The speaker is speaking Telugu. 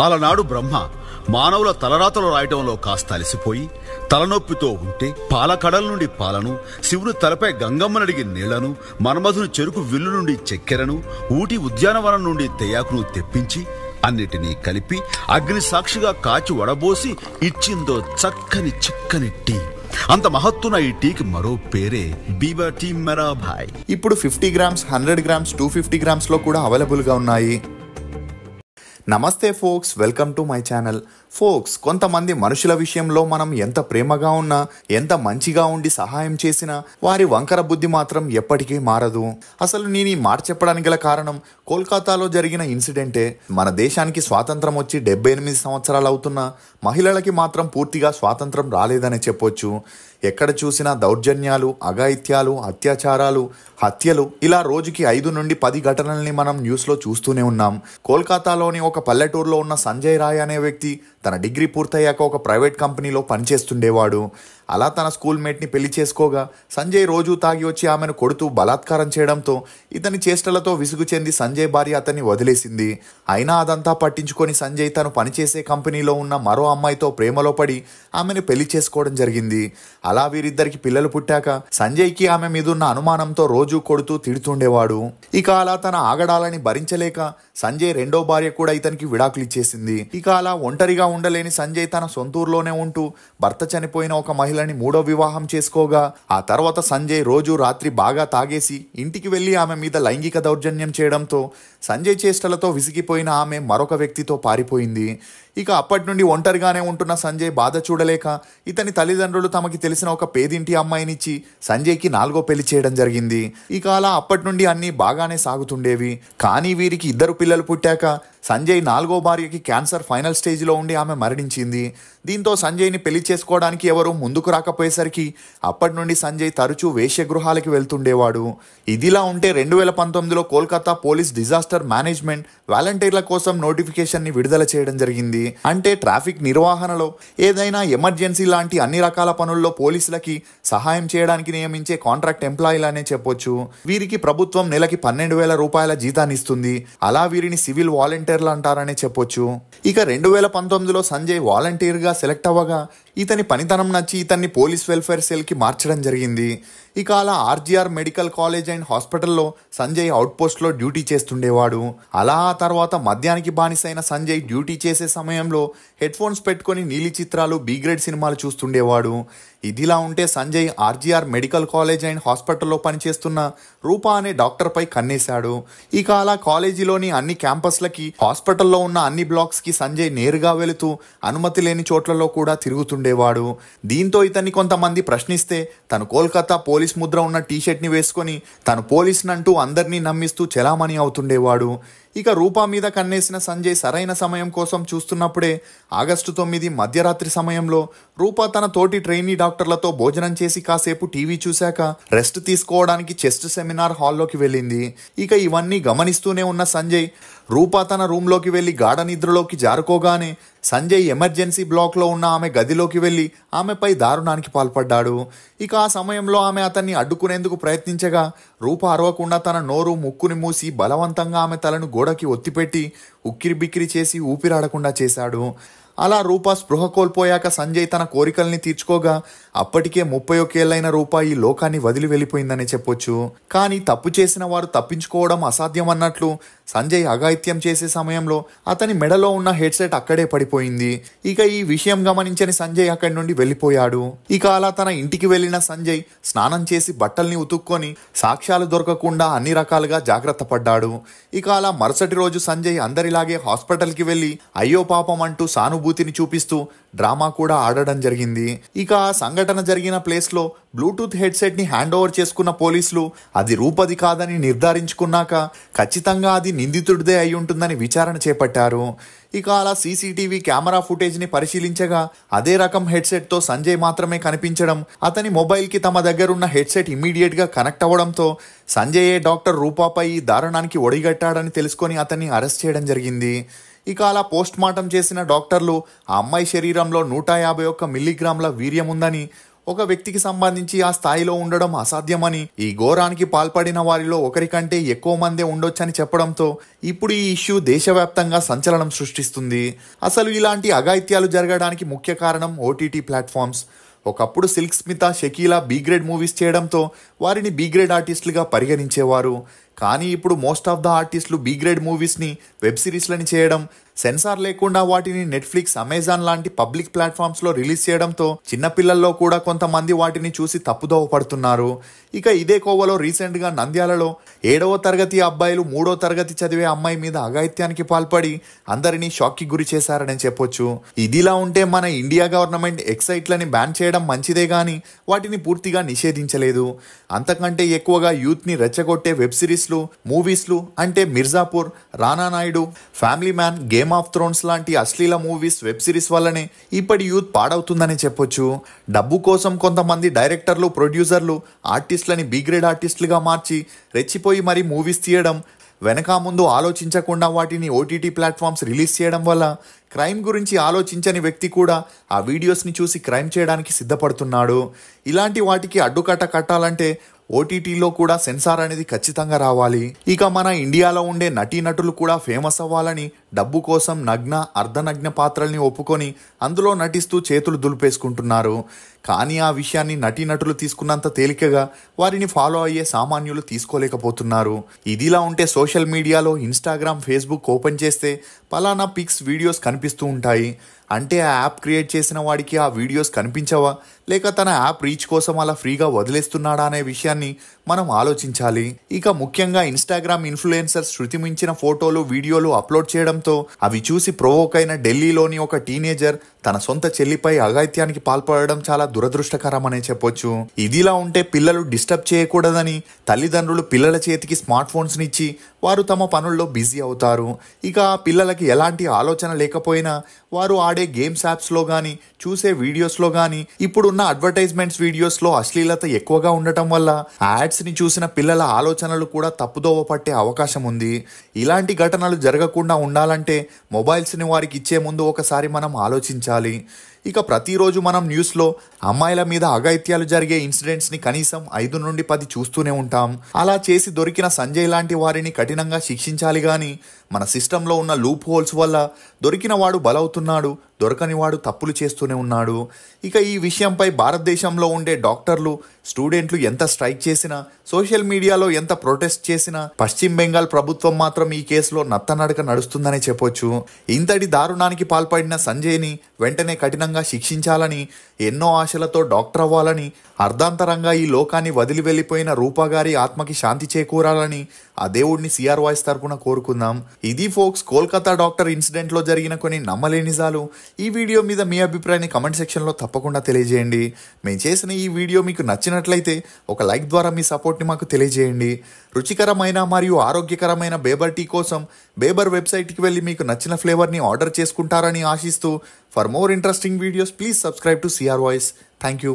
అలనాడు బ్రహ్మ మానవుల తలరాతలు రాయటంలో కాస్త అలసిపోయి తలనొప్పితో ఉంటే పాలకడల నుండి పాలను, శివుని తలపై గంగమ్మనడిగి నీళ్లను, మన్మధుని చెరుకు విల్లు నుండి చక్కెరను, ఊటి ఉద్యానవనం నుండి తెయాకును తెప్పించి అన్నిటినీ కలిపి అగ్ని సాక్షిగా కాచి వడబోసి ఇచ్చిందో చక్కని చిక్కని టీ. అంత మహత్తున ఈ టీకి మరో పేరే బీబా టీ మెరా భాయ్. ఇప్పుడు 50 గ్రామ్స్, 100 గ్రామ్స్, 250 గ్రామ్స్ లో కూడా అవైలబుల్ గా ఉన్నాయి. నమస్తే folks, welcome to my channel. Folks, కొంతమంది మనుషుల విషయంలో మనం ఎంత ప్రేమగా ఉన్నా, ఎంత మంచిగా ఉండి సహాయం చేసినా వారి వంకర బుద్ధి మాత్రం ఎప్పటికీ మారదు. అసలు నేను ఈ మాట చెప్పడానికి గల కారణం కోల్కతాలో జరిగిన ఇన్సిడెంటే. మన దేశానికి స్వాతంత్రం వచ్చి 78 సంవత్సరాలు అవుతున్నా మహిళలకి మాత్రం పూర్తిగా స్వాతంత్రం రాలేదనే చెప్పొచ్చు. ఎక్కడ చూసినా దౌర్జన్యాలు, అఘాయిత్యాలు, అత్యాచారాలు, హత్యలు, ఇలా రోజుకి 5 నుండి 10 ఘటనల్ని మనం న్యూస్లో చూస్తూనే ఉన్నాం. కోల్కతాలోని ఒక పల్లెటూరులో ఉన్న సంజయ్ రాయ్ అనే వ్యక్తి తన డిగ్రీ పూర్తయ్యాక ఒక ప్రైవేట్ కంపెనీలో పనిచేస్తుండేవాడు. అలా తన స్కూల్ మేట్ని పెళ్లి చేసుకోగా సంజయ్ రోజు తాగి వచ్చి ఆమెను కొడుతూ బలాత్కారం చేయడంతో ఇతని చేష్టలతో విసుగు చెంది సంజయ్ భార్య అతన్ని వదిలేసింది. అయినా అదంతా పట్టించుకొని సంజయ్ తను పనిచేసే కంపెనీలో ఉన్న మరో అమ్మాయితో ప్రేమలో పడి ఆమెను పెళ్లి చేసుకోవడం జరిగింది. అలా వీరిద్దరికి పిల్లలు పుట్టాక సంజయ్కి ఆమె మీదున్న అనుమానంతో రోజు కొడుతూ తిడుతుండేవాడు. ఇక అలా తన ఆగడాలని భరించలేక సంజయ్ రెండో భార్య కూడా ఇతనికి విడాకులు ఇచ్చేసింది. ఇక అలా ఒంటరిగా ఉండలేని సంజయ్ తన సొంతూరులోనే ఉంటూ భర్త చనిపోయిన ఒక మహిళని మూడో వివాహం చేసుకోగా ఆ తర్వాత సంజయ్ రోజు రాత్రి బాగా తాగేసి ఇంటికి వెళ్లి ఆమె మీద లైంగిక దౌర్జన్యం చేయడంతో సంజయ్ చేష్టలతో విసిగిపోయిన ఆమె మరొక వ్యక్తితో పారిపోయింది. ఇక అప్పటి నుండి ఒంటరిగానే ఉంటున్న సంజయ్ బాధ చూడలేక ఇతని తల్లిదండ్రులు తమకి తెలిసిన ఒక పేదింటి అమ్మాయినిచ్చి సంజయ్కి 4వ పెళ్లి చేయడం జరిగింది. ఇక అలా అప్పటి నుండి అన్నీ బాగానే సాగుతుండేవి. కానీ వీరికి 2 పిల్లలు పుట్టాక సంజయ్ 4వ భార్యకి క్యాన్సర్ ఫైనల్ స్టేజ్లో ఉండి ఆమె మరణించింది. దీంతో సంజయ్ని పెళ్లి చేసుకోవడానికి ఎవరూ ముందుకు రాకపోయేసరికి అప్పటి నుండి సంజయ్ తరచూ వేశ్యగృహాలకి వెళ్తుండేవాడు. ఇదిలా ఉంటే 2019లో కోల్కతా పోలీస్ డిజాస్టర్ మేనేజ్మెంట్ వాలంటీర్ల కోసం నోటిఫికేషన్ని విడుదల చేయడం జరిగింది. అంటే ట్రాఫిక్ నిర్వహణలో, ఏదైనా ఎమర్జెన్సీ లాంటి అన్ని రకాల పనుల్లో పోలీసులకి సహాయం చేయడానికి నియమించే కాంట్రాక్ట్ ఎంప్లాయీలనే చెప్పొచ్చు. వీరికి ప్రభుత్వం నెలకి 12,000 రూపాయల జీతాన్ని ఇస్తుంది. అలా వీరిని సివిల్ వాలంటీర్లు అంటారనే చెప్పొచ్చు. ఇక 2019లో సంజయ్ వాలంటీర్గా సెలెక్ట్ అవ్వగా ఇతని పనితనం నచ్చి ఇతన్ని పోలీస్ వెల్ఫేర్ సెల్కి మార్చడం జరిగింది. ఇక అలా ఆర్జీఆర్ మెడికల్ కాలేజ్ అండ్ హాస్పిటల్లో సంజయ్ అవుట్ పోస్ట్లో డ్యూటీ చేస్తుండేవాడు. అలా ఆ తర్వాత మద్యానికి బానిసైన సంజయ్ డ్యూటీ చేసే సమయంలో హెడ్ ఫోన్స్ పెట్టుకొని నీలి చిత్రాలు, బి గ్రేడ్ సినిమాలు చూస్తుండేవాడు. ఇదిలా ఉంటే Sanjay RGR medical college and హాస్పిటల్లో పనిచేస్తున్న రూపా అనే డాక్టర్పై కన్నేశాడు. ఇక అలా కాలేజీలోని అన్ని క్యాంపస్లకి, హాస్పిటల్లో ఉన్న అన్ని బ్లాక్స్కి సంజయ్ నేరుగా వెళుతూ అనుమతి లేని చోట్లలో కూడా తిరుగుతుండేవాడు. దీంతో ఇతన్ని కొంతమంది ప్రశ్నిస్తే తను కోల్కతా పోలీస్ ముద్ర ఉన్న టీషర్ట్ని వేసుకొని తను పోలీసునంటూ అందరినీ నమ్మిస్తూ చెలామణి అవుతుండేవాడు. ఇక రూపా మీద కన్నేసిన సంజయ్ సరైన సమయం కోసం చూస్తున్నప్పుడే ఆగస్టు 9 మధ్యరాత్రి సమయంలో రూపా తన తోటి ట్రైనీ డాక్టర్లతో భోజనం చేసి కాసేపు టీవీ చూశాక రెస్ట్ తీసుకోవడానికి చెస్ట్ సెమినార్ హాల్లోకి వెళ్ళింది. ఇక ఇవన్నీ గమనిస్తూనే ఉన్న సంజయ్ రూపా తన రూమ్లోకి వెళ్ళి గాఢ నిద్రలోకి జారుకోగానే సంజయ్ ఎమర్జెన్సీ బ్లాక్లో ఉన్న ఆమె గదిలోకి వెళ్ళి ఆమెపై దారుణానికి పాల్పడ్డాడు. ఇక ఆ సమయంలో ఆమె అతన్ని అడ్డుకునేందుకు ప్రయత్నించగా రూప అరవకుండా తన నోరు, ముక్కుని మూసి బలవంతంగా ఆమె తలను గోడకి ఒత్తిపెట్టి ఉక్కిరి బిక్కిరి చేసి ఊపిరాడకుండా చేశాడు. అలా రూప స్పృహ కోల్పోయాక సంజయ్ తన కోరికల్ని తీర్చుకోగా అప్పటికే 31 ఏళ్లైన రూప ఈ లోకాన్ని వదిలి వెళ్ళిపోయిందనే చెప్పొచ్చు. కానీ తప్పు చేసిన వారు తప్పించుకోవడం అసాధ్యం అన్నట్లు సంజయ్ అఘాయిత్యం చేసే సమయంలో అతని మెడలో ఉన్న హెడ్సెట్ అక్కడే పడిపోయింది. ఇక ఈ విషయం గమనించని సంజయ్ అక్కడి నుండి వెళ్ళిపోయాడు. ఇక అలా తన ఇంటికి వెళ్ళిన సంజయ్ స్నానం చేసి బట్టల్ని ఉతుక్కొని సాక్ష్యాలు దొరకకుండా అన్ని రకాలుగా జాగ్రత్త పడ్డాడు. ఇక అలా మరుసటి రోజు సంజయ్ అందరిలాగే హాస్పిటల్కి వెళ్ళి అయ్యో పాపం అంటూ సానుభూతిని చూపిస్తూ డ్రామా కూడా ఆడడం జరిగింది. ఇక ఆ సంఘటన జరిగిన ప్లేస్లో బ్లూటూత్ హెడ్సెట్ని హ్యాండ్ ఓవర్ చేసుకున్న పోలీసులు అది రూపది కాదని నిర్ధారించుకున్నాక ఖచ్చితంగా అది నిందితుడిదే అయి ఉంటుందని విచారణ చేపట్టారు. ఇక అలా సీసీటీవీ కెమెరా ఫుటేజ్ని పరిశీలించగా అదే రకం హెడ్సెట్తో సంజయ్ మాత్రమే కనిపించడం, అతని మొబైల్కి తమ దగ్గరున్న హెడ్సెట్ ఇమ్మీడియట్గా కనెక్ట్ అవ్వడంతో సంజయ్ డాక్టర్ రూపాపై ఈ దారుణానికి ఒడిగట్టాడని తెలుసుకొని అతన్ని అరెస్ట్ చేయడం జరిగింది. ఇక అలా పోస్ట్ మార్టం చేసిన డాక్టర్లు ఆ అమ్మాయి శరీరంలో 151 మిల్లీగ్రాముల వీర్యం ఉందని, ఒక వ్యక్తికి సంబంధించి ఆ స్థాయిలో ఉండడం అసాధ్యమని, ఈ ఘోరానికి పాల్పడిన వారిలో ఒకరికంటే ఎక్కువ మందే ఉండొచ్చని చెప్పడంతో ఇప్పుడు ఈ ఇష్యూ దేశవ్యాప్తంగా సంచలనం సృష్టిస్తుంది. అసలు ఇలాంటి అఘాయిత్యాలు జరగడానికి ముఖ్య కారణం ఓటీటీ ప్లాట్ఫామ్స్. ఒకప్పుడు Silk Smitha, Shakeela B grade movies చేయడంతో వారిని బి గ్రేడ్ ఆర్టిస్టులుగా పరిగణించేవారు. కానీ ఇప్పుడు మోస్ట్ ఆఫ్ ద ఆర్టిస్టులు బి గ్రేడ్ మూవీస్ని వెబ్ సిరీస్లని చేయడం, సెన్సార్ లేకుండా వాటిని నెట్ఫ్లిక్స్, అమెజాన్ లాంటి పబ్లిక్ ప్లాట్ఫామ్స్లో రిలీజ్ చేయడంతో చిన్నపిల్లల్లో కూడా కొంతమంది వాటిని చూసి తప్పుదోవ పడుతున్నారు. ఇక ఇదే కోవలో రీసెంట్గా నంద్యాలలో 7వ తరగతి అబ్బాయిలు 3వ తరగతి చదివే అమ్మాయి మీద అఘాయిత్యానికి పాల్పడి అందరినీ షాక్కి గురి చేశారని చెప్పొచ్చు. ఇదిలా ఉంటే మన ఇండియా గవర్నమెంట్ ఎక్సైట్లని బ్యాన్ చేయడం మంచిదే గానీ వాటిని పూర్తిగా నిషేధించలేదు. అంతకంటే ఎక్కువగా యూత్ని రెచ్చగొట్టే వెబ్ సిరీస్లు, మూవీస్లు అంటే మిర్జాపూర్, రానా Naidu, family man, game of Thrones లాంటి అశ్లీల మూవీస్, వెబ్ సిరీస్ వల్లనే ఇప్పటి యూత్ పాడవుతుందని చెప్పొచ్చు. డబ్బు కోసం కొంతమంది డైరెక్టర్లు, ప్రొడ్యూసర్లు ఆర్టిస్టులని బి గ్రేడ్ ఆర్టిస్టులుగా మార్చి రెచ్చిపోయి మరీ మూవీస్ తీయడం, వెనక ముందు ఆలోచించకుండా వాటిని ఓటీటీ ప్లాట్ఫామ్స్ రిలీజ్ చేయడం వల్ల క్రైమ్ గురించి ఆలోచించని వ్యక్తి కూడా ఆ వీడియోస్ని చూసి క్రైమ్ చేయడానికి సిద్ధపడుతున్నాడు. ఇలాంటి వాటికి అడ్డుకట్ట కట్టాలంటే ఓటీటీలో కూడా సెన్సార్ అనేది ఖచ్చితంగా రావాలి. ఇక మన ఇండియాలో ఉండే నటీనటులు కూడా ఫేమస్ అవ్వాలని డబ్బు కోసం నగ్న, అర్ధనగ్న పాత్రల్ని ఒప్పుకొని అందులో నటిస్తూ చేతులు దులిపేసుకుంటున్నారు. కానీ ఆ విషయాన్ని నటీనటులు తీసుకున్నంత తేలికగా వారిని ఫాలో అయ్యే సామాన్యులు తీసుకోలేకపోతున్నారు. ఇదిలా ఉంటే సోషల్ మీడియాలో ఇన్స్టాగ్రామ్, ఫేస్బుక్ ఓపెన్ చేస్తే పలానా పిక్స్, వీడియోస్ కనిపిస్తూ ఉంటాయి. అంటే ఆ యాప్ క్రియేట్ చేసిన వాడికి ఆ వీడియోస్ కనిపించవా, లేక తన యాప్ రీచ్ కోసం అలా ఫ్రీగా వదిలేస్తున్నాడా అనే విషయాన్ని మనం ఆలోచించాలి. ఇక ముఖ్యంగా ఇన్స్టాగ్రామ్ ఇన్ఫ్లుయెన్సర్స్ శృతి మించిన ఫోటోలు, వీడియోలు అప్లోడ్ చేయడంతో అవి చూసి ప్రొవోక్ అయిన ఢిల్లీలోని ఒక టీనేజర్ తన సొంత చెల్లిపై అఘాయిత్యానికి పాల్పడడం చాలా దురదృష్టకరమనే చెప్పొచ్చు. ఇదిలా ఉంటే పిల్లలు డిస్టర్బ్ చేయకూడదని తల్లిదండ్రులు పిల్లల చేతికి స్మార్ట్ ఫోన్స్ ఇచ్చి వారు తమ పనుల్లో బిజీ అవుతారు. ఇక ఆ పిల్లలకి ఎలాంటి ఆలోచన లేకపోయినా వారు ఆడే గేమ్స్ యాప్స్లో కానీ, చూసే వీడియోస్లో కానీ ఇప్పుడున్న అడ్వర్టైజ్మెంట్స్ వీడియోస్లో అశ్లీలత ఎక్కువగా ఉండటం వల్ల యాడ్స్ని చూసిన పిల్లల ఆలోచనలు కూడా తప్పుదోవ పట్టే అవకాశం ఉంది. ఇలాంటి ఘటనలు జరగకుండా ఉండాలంటే మొబైల్స్ని వారికి ఇచ్చే ముందు ఒకసారి మనం ఆలోచించాలి. ఇక ప్రతిరోజు మనం న్యూస్లో అమ్మాయిల మీద అఘాయిత్యాలు జరిగే ఇన్సిడెంట్స్ని కనీసం 5 నుండి 10 చూస్తూనే ఉంటాం. అలా చేసి దొరికిన సంజయ్ లాంటి వారిని కఠినంగా శిక్షించాలి కానీ మన సిస్టంలో ఉన్న లూప్ హోల్స్ వల్ల దొరికిన వాడు బలవుతున్నాడు, దొరకని వాడు తప్పులు చేస్తూనే ఉన్నాడు. ఇక ఈ విషయంపై భారతదేశంలో ఉండే డాక్టర్లు, స్టూడెంట్లు ఎంత స్ట్రైక్ చేసినా, సోషల్ మీడియాలో ఎంత ప్రొటెస్ట్ చేసినా పశ్చిమ బెంగాల్ ప్రభుత్వం మాత్రం ఈ కేసులో నత్తనడక నడుస్తుందనే చెప్పొచ్చు. ఇంతటి దారుణానికి పాల్పడిన సంజయ్ని వెంటనే కఠినంగా శిక్షించాలని, ఎన్నో ఆశలతో డాక్టర్ అవ్వాలని, అర్ధాంతరంగా ఈ లోకాన్ని వదిలి వెళ్ళిపోయిన రూపాగారి ఆత్మకి శాంతి చేకూరాలని ఆ దేవుడిని సిఆర్ వాయిస్ తరపున కోరుకుందాం. ఇది ఫోక్స్, కోల్కతా డాక్టర్ ఇన్సిడెంట్ లో జరిగిన కొన్ని నమ్మలేని నిజాలు. ఈ వీడియో మీద మీ అభిప్రాయాన్ని కమెంట్ సెక్షన్లో తప్పకుండా తెలియజేయండి. మేము చేసిన ఈ వీడియో మీకు నచ్చినట్లయితే ఒక లైక్ ద్వారా మీ సపోర్ట్ని మాకు తెలియజేయండి. రుచికరమైన మరియు ఆరోగ్యకరమైన బేబర్ టీ కోసం బేబర్ వెబ్సైట్కి వెళ్ళి మీకు నచ్చిన ఫ్లేవర్ని ఆర్డర్ చేసుకుంటారని ఆశిస్తూ, for more interesting videos please subscribe to CR voice. Thank you.